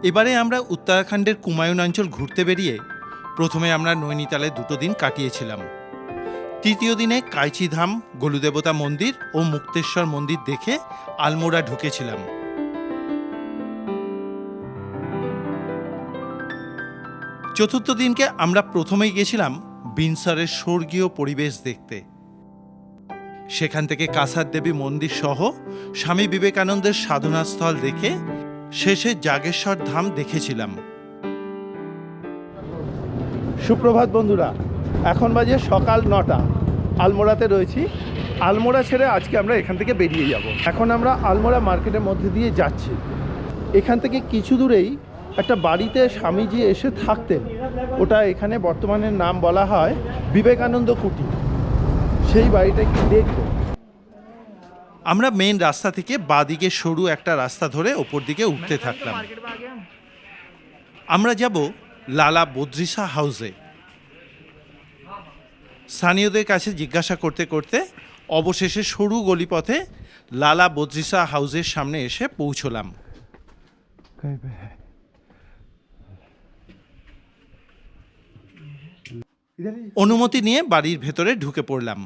এবারে আমরা উত্তরাখণ্ডের কুমায়ুন অঞ্চল ঘুরতে বেরিয়ে প্রথমে আমরা নৈনিতালে 2 দিন কাটিয়েছিলাম। তৃতীয় দিনে কাইচিধাম, গলুদেবতা মন্দির ও মুক্তেশ্বর মন্দির দেখে আলমোড়া ঢুকেছিলাম। চতুর্থ দিনকে আমরা প্রথমেই গেছিলাম বিনসরের স্বর্গীয় পরিবেশ দেখতে। সেখান থেকে কাসার দেবী মন্দির সহ স্বামী বিবেকানন্দের সাধনাস্থল দেখে শেষে জাগেশ্বর ধাম দেখেছিলাম। সুপ্রভাত বন্ধুরা, এখন বাজে সকাল 9টা। আলমোড়াতে রয়েছি। আলমোড়া ছেড়ে আজকে আমরা এখান থেকে বেরিয়ে যাব। এখন আমরা আলমোড়া মার্কেটের মধ্যে দিয়ে যাচ্ছি। এখান থেকে কিছু দূরেই একটা বাড়িতে স্বামীজি এসে থাকতেন। ওটা এখানে বর্তমানে নাম বলা হয় বিবেকানন্দ কুটি। সেই বাড়িটা একটু দেখব। আমরা মেন রাস্তা থেকে বাঁদিকে সরু একটা রাস্তা ধরে ওপর দিকে উঠতে থাকলাম। আমরা যাব লালা বদ্রিশা হাউসে। স্থানীয়দের কাছে জিজ্ঞাসা করতে করতে অবশেষে সরু গলিপথে লালা বদ্রিশা হাউসের সামনে এসে পৌঁছলাম। অনুমতি নিয়ে বাড়ির ভেতরে ঢুকে পড়লাম।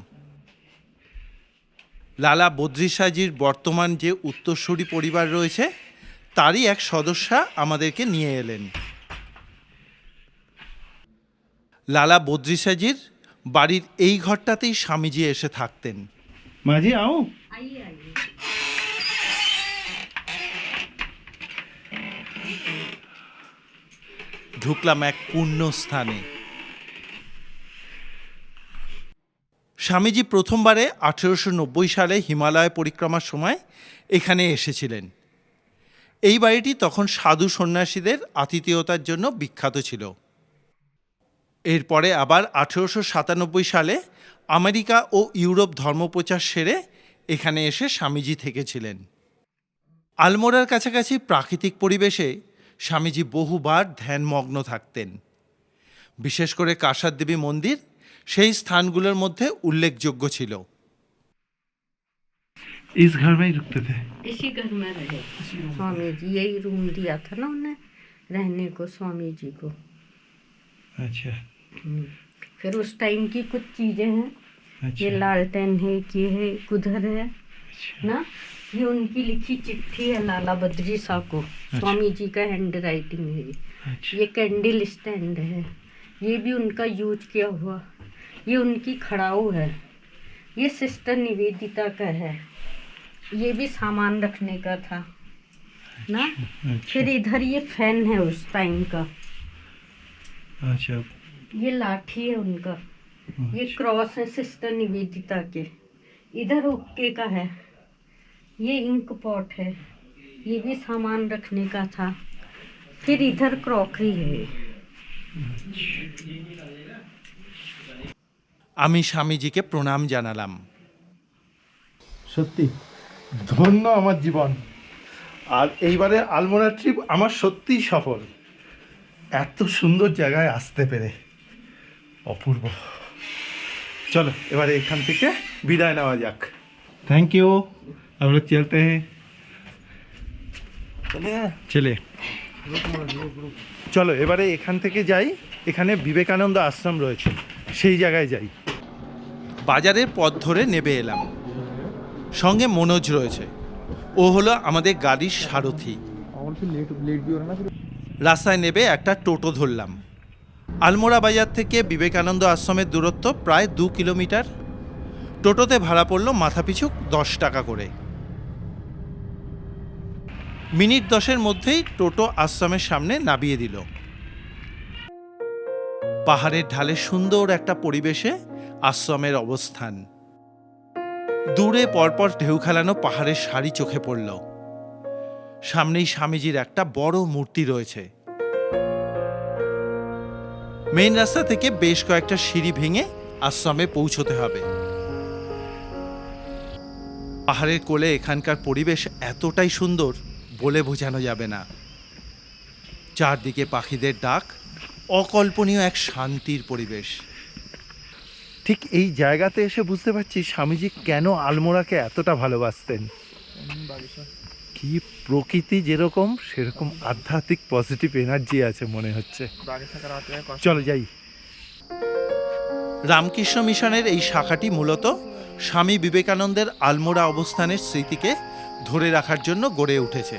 লালা বদ্রিশাজির বর্তমান যে উত্তরসূরি পরিবার রয়েছে তারই এক সদস্যা আমাদেরকে নিয়ে এলেন। লালা বদ্রিশাজির বাড়ির এই ঘরটাতেই স্বামীজি এসে থাকতেন। মাঝি আও, ঢুকলাম এক পূর্ণ স্থানে। স্বামীজি প্রথমবারে 1890 সালে হিমালয় পরিক্রমার সময় এখানে এসেছিলেন। এই বাড়িটি তখন সাধু সন্ন্যাসীদের আতিথেয়তার জন্য বিখ্যাত ছিল। এরপরে আবার 1897 সালে আমেরিকা ও ইউরোপ ধর্মপ্রচার সেরে এখানে এসে স্বামীজি থেকেছিলেন। আলমোড়ার কাছাকাছি প্রাকৃতিক পরিবেশে স্বামীজি বহুবার ধ্যানমগ্ন থাকতেন। বিশেষ করে কাসার দেবী মন্দির সেই স্থানগুলোর মধ্যে উল্লেখযোগ্য ছিল। इस घर में ही रुकते थे? इसी घर में रहे स्वामी जी। यही रूम दिया था ना उन्हें रहने को स्वामी जी को। अच्छा। फिर उस टाइम की कुछ चीजें हैं। अच्छा। ये लालटेन है, ये है, उधर है। अच्छा। ना ये उनकी लिखी चिट्ठी है लाला बद्री शाह को। अच्छा। स्वामी जी का हैंड राइटिंग है ये। अच्छा। ये कैंडल स्टैंड है, ये भी उनका यूज किया हुआ। ये उनकी खड़ाऊ है। ये सिस्टर निवेदिता का है। ये भी सामान रखने का था ना। अच्छा। फिर इधर ये फैन है उस टाइम का। अच्छा। ये लाठी है उनका। ये क्रॉस है सिस्टर निवेदिता के। इधर ओके का है। ये इंक पॉट है, ये भी सामान रखने का था। फिर इधर क्रॉकरी है। আমি স্বামীজিকে প্রণাম জানালাম। সত্যি ধন্য আমার জীবন। আর এইবারে আলমোড়া ট্রিপ আমার সত্যিই সফল। এত সুন্দর জায়গায় আসতে পেরে অপূর্ব। চলো এবারে এখান থেকে বিদায় নেওয়া যাক। Thank you. আমরা চলতে হ্যাঁ চলে। চলো এবারে এখান থেকে যাই। এখানে বিবেকানন্দ আশ্রম রয়েছে, সেই জায়গায় যাই। বাজারের পথ ধরে নেমে এলাম। সঙ্গে মনোজ রয়েছে, ও হলো আমাদের গাড়ির সারথি। রাস্তায় নেমে একটা টোটো ধরলাম। আলমোড়া বাজার থেকে বিবেকানন্দ আশ্রমের দূরত্ব প্রায় 2 কিলোমিটার। টোটোতে ভাড়া পড়ল মাথাপিছু 10 টাকা করে। মিনিট 10-এর মধ্যেই টোটো আশ্রমের সামনে নামিয়ে দিল। পাহাড়ের ঢালে সুন্দর একটা পরিবেশে আশ্রমের অবস্থান। দূরে পরপর ঢেউ খেলানো পাহাড়ের সারি চোখে পড়ল। সামনেই স্বামীজির একটা বড় মূর্তি রয়েছে। মেইন রাস্তা থেকে বেশ কয়েকটা সিঁড়ি ভেঙে আশ্রমে পৌঁছতে হবে। পাহাড়ের কোলে এখানকার পরিবেশ এতটাই সুন্দর বলে বোঝানো যাবে না। চারদিকে পাখিদের ডাক, অকল্পনীয় এক শান্তির পরিবেশ। ঠিক এই জায়গাতে এসে বুঝতে পারছি স্বামীজি কেন আলমোড়াকে এতটা ভালোবাসতেন। কি কি প্রকৃতি যেরকম সেরকম আধ্যাত্মিক পজিটিভ এনার্জি আছে মনে হচ্ছে। চলো যাই। রামকৃষ্ণ মিশনের এই শাখাটি মূলত স্বামী বিবেকানন্দের আলমোড়া অবস্থানের স্মৃতিকে ধরে রাখার জন্য গড়ে উঠেছে।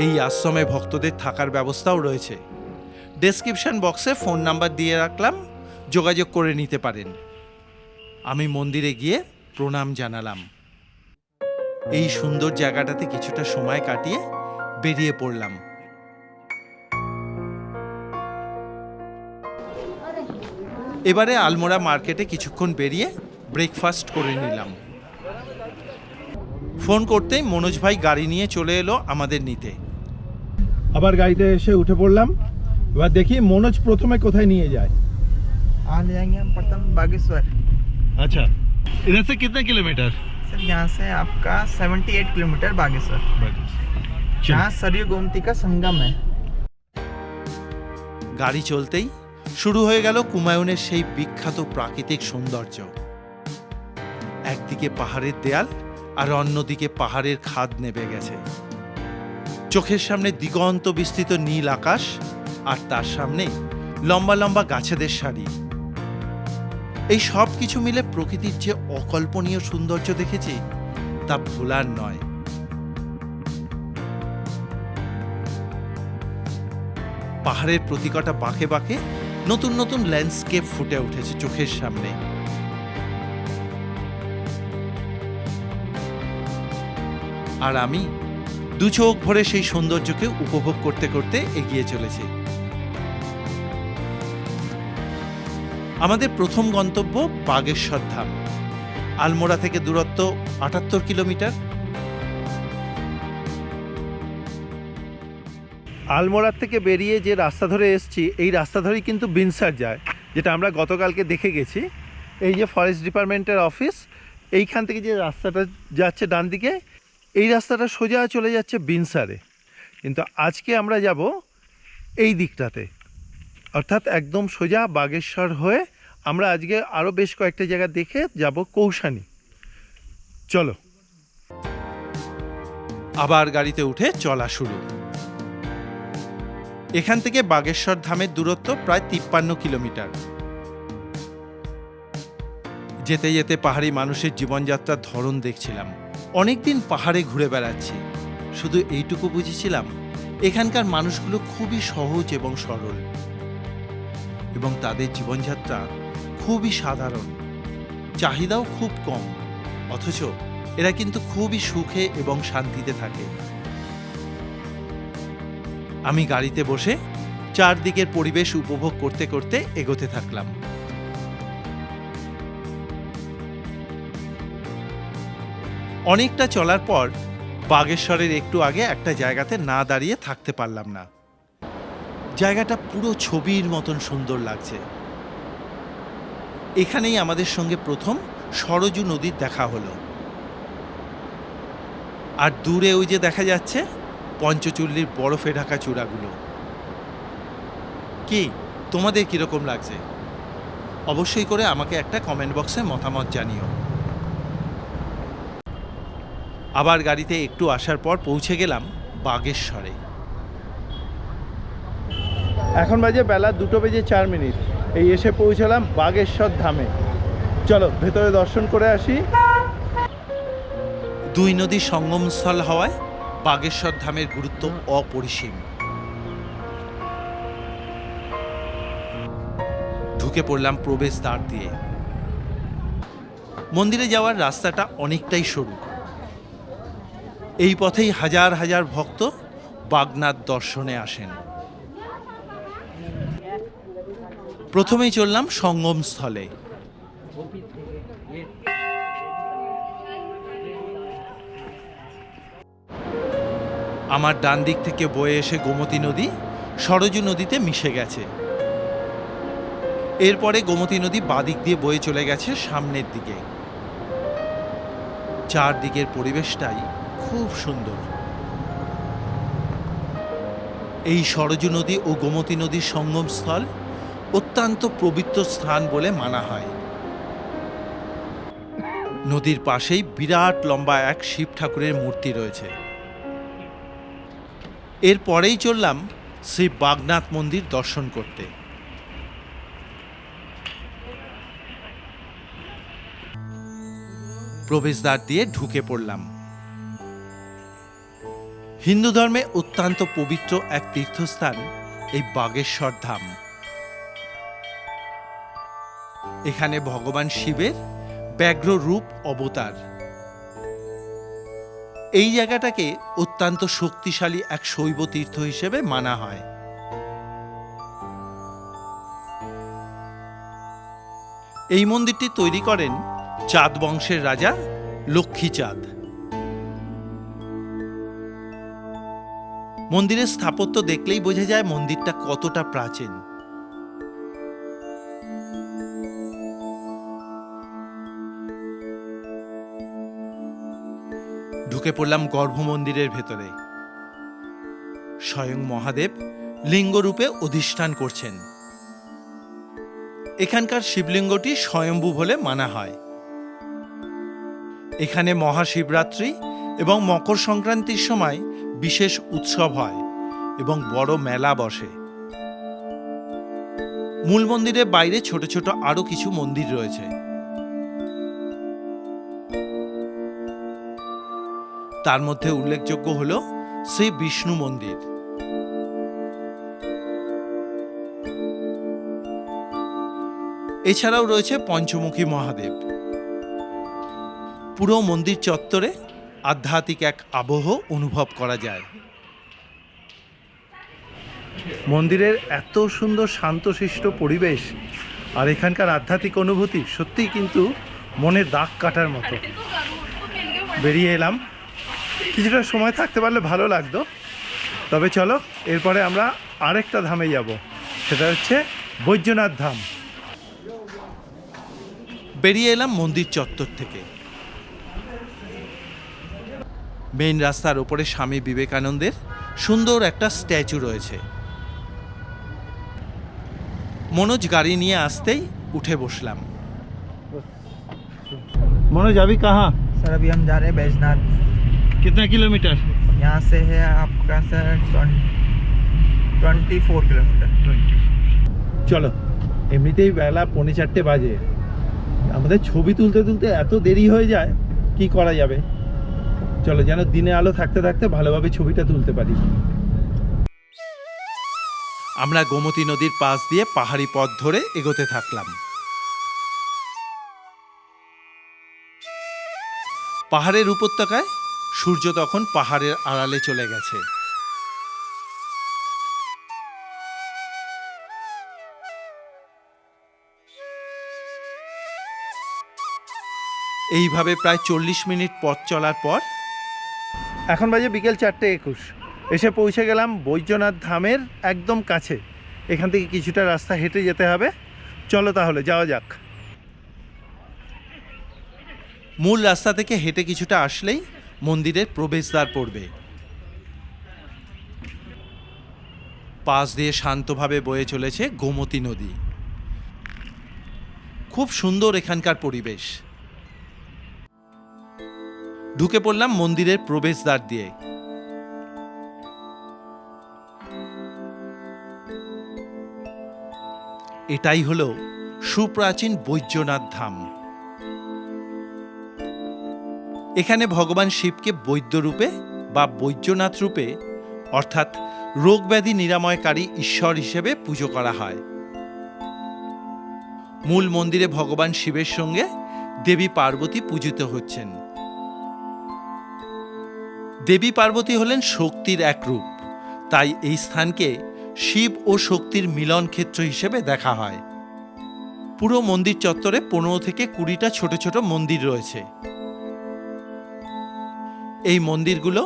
এই আশ্রমে ভক্তদের থাকার ব্যবস্থাও রয়েছে। ডেসক্রিপশন বক্সে ফোন নাম্বার দিয়ে রাখলাম, যোগাযোগ করে নিতে পারেন। আমি মন্দিরে গিয়ে প্রণাম জানালাম। এই সুন্দর জায়গাটাতে কিছুটা সময় কাটিয়ে বেরিয়ে পড়লাম। এবারে আলমোড়া মার্কেটে কিছুক্ষণ বেরিয়ে ব্রেকফাস্ট করে নিলাম। ফোন করতেই মনোজ ভাই গাড়ি নিয়ে চলে এলো আমাদের নিতে। আবার গাড়িতে এসে উঠে পড়লাম। এবার দেখি মনোজ প্রথমে কোথায় নিয়ে যায়। आज जाएंगे हम प्रथम बागेश्वर। अच्छा, इधर से कितने किलोमीटर? सर यहाँ से आपका 78 किलोमीटर बागेश्वर, जहाँ सरयू गोमती का संगम है। গাড়ি চলতেই শুরু হয়ে গেল কুমায়ুনের সেই বিখ্যাত প্রাকৃতিক সৌন্দর্য। একদিকে পাহাড়ের দেয়াল আর অন্যদিকে পাহাড়ের খাদ নেমে গেছে। চোখের সামনে দিগন্ত বিস্তৃত নীল আকাশ, আর তার সামনে লম্বা লম্বা গাছেদের সারি। এই সব কিছু মিলে প্রকৃতির যে অকল্পনীয় সৌন্দর্য দেখেছি তা ভোলার নয়। পাহাড়ের প্রতিকটা বাঁকে বাঁকে নতুন নতুন ল্যান্ডস্কেপ ফুটে উঠেছে চোখের সামনে। আর আমি দু চোখ ভরে সেই সৌন্দর্যকে উপভোগ করতে করতে এগিয়ে চলেছি। আমাদের প্রথম গন্তব্য বাগেশ্বর ধাম। আলমোড়া থেকে দূরত্ব ৭৮ কিলোমিটার। আলমোড়ার থেকে বেরিয়ে যে রাস্তা ধরে এসেছি, এই রাস্তা ধরেই কিন্তু বিনসার যায়, যেটা আমরা গতকালকে দেখে গেছি। এই যে ফরেস্ট ডিপার্টমেন্টের অফিস, এইখান থেকে যে রাস্তাটা যাচ্ছে ডান দিকে, এই রাস্তাটা সোজা চলে যাচ্ছে বিনসারে। কিন্তু আজকে আমরা যাব এই দিকটাতে, অর্থাৎ একদম সোজা বাগেশ্বর হয়ে আমরা আজকে আরও বেশ কয়েকটা জায়গা দেখে যাব কৌশানী। চলো। আবার গাড়িতে উঠে চলা শুরু। এখান থেকে বাগেশ্বর ধামের দূরত্ব প্রায় ৫৩ কিলোমিটার। যেতে যেতে পাহাড়ি মানুষের জীবনযাত্রার ধরন দেখছিলাম। অনেকদিন পাহাড়ে ঘুরে বেড়াচ্ছি, শুধু এইটুকু বুঝেছিলাম এখানকার মানুষগুলো খুবই সহজ এবং সরল, এবং তাদের জীবনযাত্রা খুবই সাধারণ, চাহিদাও খুব কম, অথচ এরা কিন্তু খুবই সুখে এবং শান্তিতে থাকে। আমি গাড়িতে বসে চারদিকের পরিবেশ উপভোগ করতে করতে এগোতে থাকলাম। অনেকটা চলার পর বাগেশ্বরের একটু আগে একটা জায়গাতে না দাঁড়িয়ে থাকতে পারলাম না। জায়গাটা পুরো ছবির মতন সুন্দর লাগছে। এখানেই আমাদের সঙ্গে প্রথম সরজু নদীর দেখা হলো। আর দূরে ওই যে দেখা যাচ্ছে পঞ্চচুল্লির বরফে ঢাকা চূড়াগুলো। কি তোমাদের কিরকম লাগছে? অবশ্যই করে আমাকে একটা কমেন্ট বক্সে মতামত জানিও। আবার গাড়িতে একটু আসার পর পৌঁছে গেলাম বাগেশ্বরে। এখন বাজে বেলা 2:04। এই এসে পৌঁছালাম বাগেশ্বর ধামে। চলো ভেতরে দর্শন করে আসি। দুই নদীর সঙ্গমস্থল হওয়ায় বাগেশ্বর ধামের গুরুত্ব অপরিসীম। ঢুকে পড়লাম প্রবেশদ্বার দিয়ে। মন্দিরে যাওয়ার রাস্তাটা অনেকটাই সরু। এই পথেই হাজার হাজার ভক্ত বাগনাথ দর্শনে আসেন। প্রথমেই চললাম সঙ্গমস্থলে। আমার ডান দিক থেকে বয়ে এসে গোমতী নদী সরজু নদীতে মিশে গেছে। এরপরে গোমতী নদী বাদিক দিয়ে বয়ে চলে গেছে সামনের দিকে। চারদিকের পরিবেশটাই খুব সুন্দর। এই সরজু নদী ও গোমতী নদীর সঙ্গমস্থল অত্যন্ত পবিত্র স্থান বলে মানা হয়। নদীর পাশেই বিরাট লম্বা এক শিব ঠাকুরের মূর্তি রয়েছে। এরপরেই চললাম শ্রী বাগনাথ মন্দির দর্শন করতে। প্রবেশদ্বার দিয়ে ঢুকে পড়লাম। হিন্দু ধর্মে অত্যন্ত পবিত্র এক তীর্থস্থান এই বাগেশ্বর ধাম। এখানে ভগবান শিবের ব্যাঘ্র রূপ অবতার। এই জায়গাটাকে অত্যন্ত শক্তিশালী এক শৈব তীর্থ হিসেবে মানা হয়। এই মন্দিরটি তৈরি করেন চাঁদ বংশের রাজা লক্ষ্মী চাঁদ। মন্দিরের স্থাপত্য দেখলেই বোঝা যায় মন্দিরটা কতটা প্রাচীন। ঢুকে পড়লাম গর্ভ মন্দিরের ভেতরে। স্বয়ং মহাদেব লিঙ্গরূপে অধিষ্ঠান করছেন। এখানকার শিবলিঙ্গটি স্বয়ম্ভু বলে মানা হয়। এখানে মহাশিবরাত্রি এবং মকর সংক্রান্তির সময় বিশেষ উৎসব হয় এবং বড় মেলা বসে। মূল মন্দিরের বাইরে ছোট ছোট আরো কিছু মন্দির রয়েছে। তার মধ্যে উল্লেখযোগ্য হল শ্রী বিষ্ণু মন্দির। এছাড়াও রয়েছে পঞ্চমুখী মহাদেব। পুরো মন্দির চত্বরে আধ্যাত্মিক এক আবহ অনুভব করা যায়। মন্দিরের এত সুন্দর শান্তশিষ্ট পরিবেশ আর এখানকার আধ্যাত্মিক অনুভূতি সত্যিই কিন্তু মনে দাগ কাটার মতো। বেরিয়ে এলাম, কিছুটা সময় থাকতে পারলে ভালো লাগতো। তবে চলো এরপরে আমরা আরেকটা ধামে যাব, সেটা হচ্ছে বৈদ্যনাথ ধাম। বেরিয়ে এলাম মন্দির চত্বর থেকে। মেইন রাস্তার ওপরে স্বামী বিবেকানন্দের সুন্দর একটা স্ট্যাচু রয়েছে। মনোজ গাড়ি নিয়ে আসতেই উঠে বসলাম। मनोज अभी कहाँ? सर अभी हम जा रहे हैं बैजनाथ। कितना किलोमीटर? यहाँ से है आपका सर 24 किलोमीटर। চলো, এমনিতেই বেলা 3:45 বাজে, আমাদের ছবি তুলতে তুলতে এত দেরি হয়ে যায়, কি করা যাবে। চলো, যেন দিনে আলো থাকতে থাকতে ভালোভাবে ছবিটা তুলতে পারি। আমরা গোমতী নদীর পাশ দিয়ে পাহাড়ি পথ ধরে এগোতে থাকলাম। পাহাড়ের উপত্যকায় সূর্য তখন পাহাড়ের আড়ালে চলে গেছে। এইভাবে প্রায় 40 মিনিট পথ চলার পর এখন বাজে বিকেল 4:21, এসে পৌঁছে গেলাম বৈদ্যনাথ ধামের একদম কাছে। এখান থেকে কিছুটা রাস্তা হেঁটে যেতে হবে। চলো তাহলে যাওয়া যাক। মূল রাস্তা থেকে হেঁটে কিছুটা আসলেই মন্দিরের প্রবেশদ্বার পড়বে। পাশ দিয়ে শান্তভাবে বয়ে চলেছে গোমতী নদী। খুব সুন্দর এখানকার পরিবেশ। ঢুকে পড়লাম মন্দিরের প্রবেশদ্বার দিয়ে। এটাই হলো সুপ্রাচীন বৈদ্যনাথ ধাম। এখানে ভগবান শিবকে বৈদ্য রূপে বা বৈদ্যনাথ রূপে অর্থাৎ রোগ ব্যাধি নিরাময়কারী ঈশ্বর হিসেবে পুজো করা হয়। মূল মন্দিরে ভগবান শিবের সঙ্গে দেবী পার্বতী পূজিত হচ্ছেন। দেবী পার্বতী হলেন শক্তির এক রূপ, তাই এই স্থানকে শিব ও শক্তির মিলন ক্ষেত্র হিসেবে দেখা হয়। পুরো মন্দির চত্বরে 15 থেকে 20টা ছোট ছোট মন্দির রয়েছে। এই মন্দিরগুলো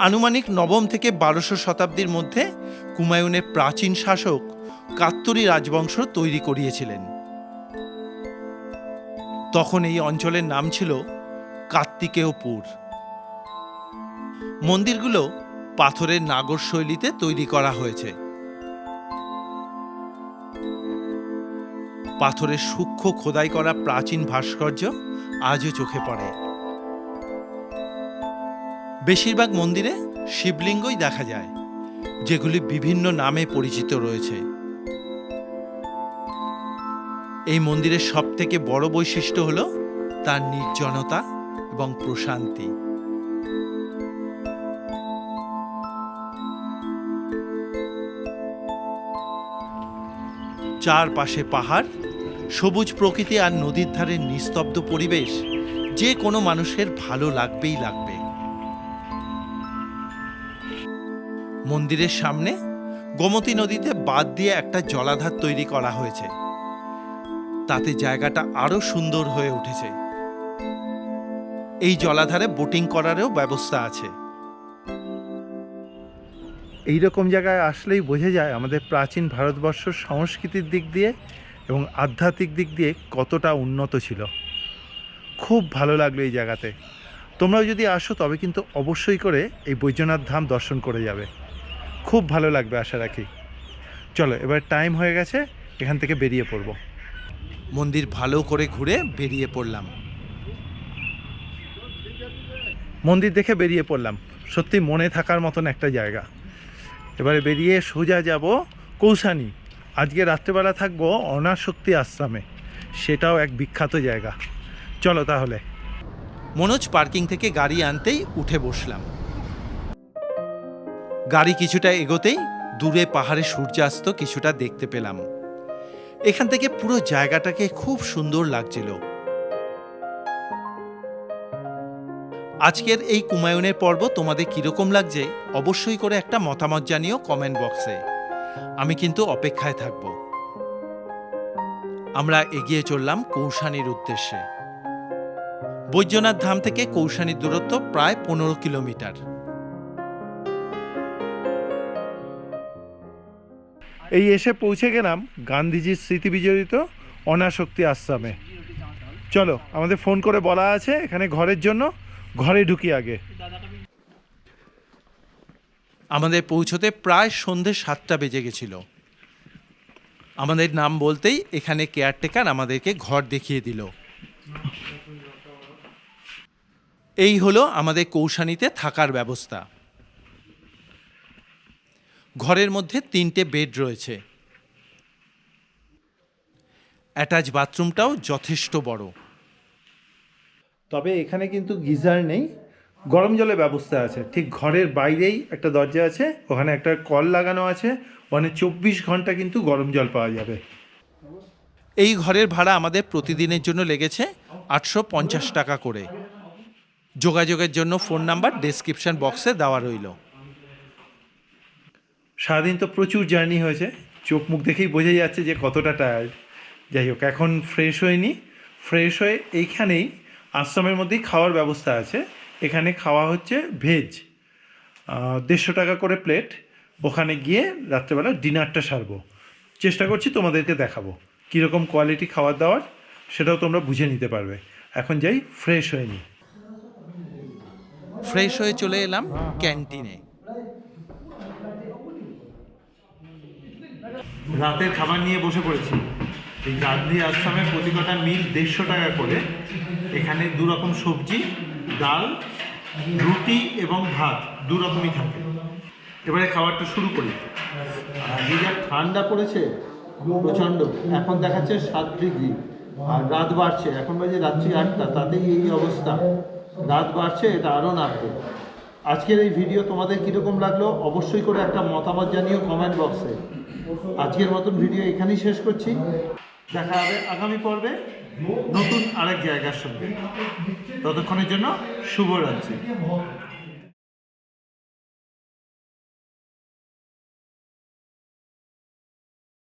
আনুমানিক 9ম থেকে 1200 শতাব্দীর মধ্যে কুমায়ুনের প্রাচীন শাসক কাত্তরি রাজবংশ তৈরি করিয়েছিলেন। তখন এই অঞ্চলের নাম ছিল কার্তিকেয়পুর। মন্দিরগুলো পাথরের নাগর শৈলীতে তৈরি করা হয়েছে। পাথরের সূক্ষ্ম খোদাই করা প্রাচীন ভাস্কর্য আজও চোখে পড়ে। বেশিরভাগ মন্দিরে শিবলিঙ্গই দেখা যায়, যেগুলি বিভিন্ন নামে পরিচিত রয়েছে। এই মন্দিরের সবথেকে বড় বৈশিষ্ট্য হল তার নির্জনতা এবং প্রশান্তি। চারপাশে পাহাড়, সবুজ প্রকৃতি আর নদীর ধারের নিস্তব্ধ পরিবেশ যে কোনো মানুষের ভালো লাগবেই লাগবে। মন্দিরের সামনে গোমতী নদীতে বাঁধ দিয়ে একটা জলাধার তৈরি করা হয়েছে, তাতে জায়গাটা আরো সুন্দর হয়ে উঠেছে। এই জলাধারে বোটিং করারও ব্যবস্থা আছে। এই রকম জায়গায় আসলেই বোঝা যায় আমাদের প্রাচীন ভারতবর্ষ সংস্কৃতির দিক দিয়ে এবং আধ্যাত্মিক দিক দিয়ে কতটা উন্নত ছিল। খুব ভালো লাগলো এই জায়গাতে। তোমরাও যদি আসো তবে কিন্তু অবশ্যই করে এই বৈদ্যনাথ ধাম দর্শন করে যাবে, খুব ভালো লাগবে আশা রাখি। চলো এবার টাইম হয়ে গেছে, এখান থেকে বেরিয়ে পড়ব। মন্দির ভালো করে ঘুরে বেরিয়ে পড়লাম। মন্দির দেখে বেরিয়ে পড়লাম, সত্যি মনে থাকার মতন একটা জায়গা। এবারে বেরিয়ে সোজা যাব কৌসানি। আজকে রাত্রেবেলা থাকবো অনাশক্তি আশ্রমে, সেটাও এক বিখ্যাত জায়গা। চলো তাহলে। মনোজ পার্কিং থেকে গাড়ি আনতেই উঠে বসলাম। গাড়ি কিছুটা এগোতেই দূরে পাহাড়ে সূর্যাস্ত কিছুটা দেখতে পেলাম। এখান থেকে পুরো জায়গাটাকে খুব সুন্দর লাগছিল। আজকের এই কুমায়ুনের পর্ব তোমাদের কিরকম লাগছে অবশ্যই করে একটা মতামত জানিও কমেন্ট বক্সে। আমি কিন্তু অপেক্ষায় থাকব। আমরা এগিয়ে চললাম কৌসানির উদ্দেশ্যে। বৈদ্যনাথ ধাম থেকে কৌসানির দূরত্ব প্রায় 15 কিলোমিটার। এই এসে পৌঁছে গেলাম গান্ধীজির স্মৃতি বিজড়িত অনাশক্তি আশ্রমে। চলো, আমাদের ফোন করে বলা আছে এখানে ঘরের জন্য, ঘরে ঢুকি আগে। আমাদের পৌঁছতে প্রায় সন্ধে 7টা বেজে গেছিল। আমাদের নাম বলতেই এখানে কেয়ারটেকার আমাদেরকে ঘর দেখিয়ে দিল। এই হলো আমাদের কৌসানিতে থাকার ব্যবস্থা। ঘরের মধ্যে 3টে বেড রয়েছে। অ্যাটাচ বাথরুমটাও যথেষ্ট বড়। তবে এখানে কিন্তু গিজার নেই, গরম জলের ব্যবস্থা আছে। ঠিক ঘরের বাইরেই একটা দরজা আছে, ওখানে একটা কল লাগানো আছে, ওখানে 24 ঘন্টা কিন্তু গরম জল পাওয়া যাবে। এই ঘরের ভাড়া আমাদের প্রতিদিনের জন্য লেগেছে 850 টাকা করে। যোগাযোগের জন্য ফোন নাম্বার ডেসক্রিপশন বক্সে দেওয়া রইল। সারাদিন তো প্রচুর জার্নি হয়েছে, চোখ মুখ দেখেই বোঝা যাচ্ছে যে কতটা টায়ার্ড। যাই হোক, এখন ফ্রেশ হয়ে নিই। ফ্রেশ হয়ে এইখানেই আশ্রমের মধ্যেই খাওয়ার ব্যবস্থা আছে। এখানে খাওয়া হচ্ছে ভেজ, 150 টাকা করে প্লেট। ওখানে গিয়ে রাত্রেবেলা ডিনারটা সারবো। চেষ্টা করছি তোমাদেরকে দেখাবো কীরকম কোয়ালিটি খাবার দাবার, সেটাও তোমরা বুঝে নিতে পারবে। এখন যাই ফ্রেশ হয়ে নিই। ফ্রেশ হয়ে চলে এলাম ক্যান্টিনে। রাতের খাবার নিয়ে বসে পড়েছি। এই গান্ধী আশ্রমের প্রতি কটা মিল 150 টাকা করে। এখানে 2 রকম সবজি, ডাল, রুটি এবং ভাত 2 রকমই থাকে। এবারে খাবারটা শুরু করি। আজকে যা ঠান্ডা পড়েছে প্রচণ্ড, এখন দেখাচ্ছে 7 ডিগ্রি, আর রাত বাড়ছে। এখন বাজে রাত্রি 8টা, তাতেই এই অবস্থা। রাত বাড়ছে, এটা আরও নামবে। আজকের এই ভিডিও তোমাদের কীরকম লাগলো অবশ্যই করে একটা মতামত জানিও কমেন্ট বক্সে। আজকের মতন ভিডিও এখানেই শেষ করছি। দেখা হবে আগামী পর্বে নতুন আরেক জায়গার সঙ্গে। ততক্ষণের জন্য শুভরাত্রি।